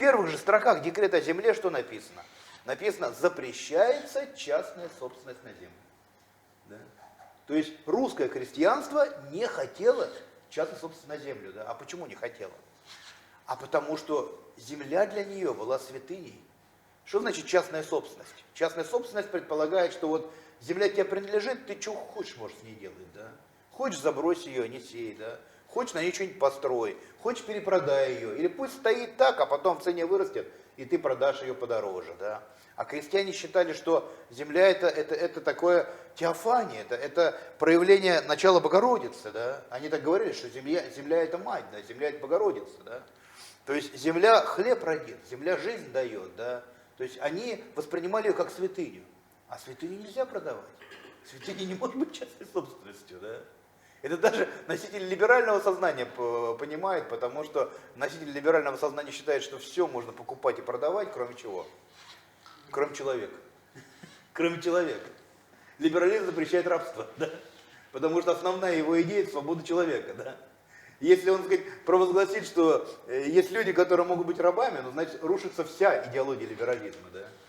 первых же строках декрета о земле что написано? Написано, запрещается частная собственность на землю. Да? То есть русское крестьянство не хотело частной собственности на землю. Да? А почему не хотело? А потому что земля для нее была святыней. Что значит частная собственность? Частная собственность предполагает, что вот земля тебе принадлежит, ты что хочешь можешь с ней делать. Да? Хочешь забрось ее, не сей. Да? Хочешь на ней что-нибудь построй, хочешь перепродай ее. Или пусть стоит так, а потом в цене вырастет, и ты продашь ее подороже. Да? А крестьяне считали, что земля это такое теофания, это проявление начала Богородицы. Да? Они так говорили, что земля это мать, да? Земля это Богородица. Да? То есть земля хлеб родит, земля жизнь дает. Да? То есть они воспринимали ее как святыню. А святыню нельзя продавать. Святыня не может быть частной собственностью. Да? Это даже носитель либерального сознания понимает, потому что носитель либерального сознания считает, что все можно покупать и продавать, кроме чего? Кроме человека. Кроме человека. Либерализм запрещает рабство, да? Потому что основная его идея – это свобода человека. Да? Если он, так сказать, провозгласит, что есть люди, которые могут быть рабами, ну, значит, рушится вся идеология либерализма. Да?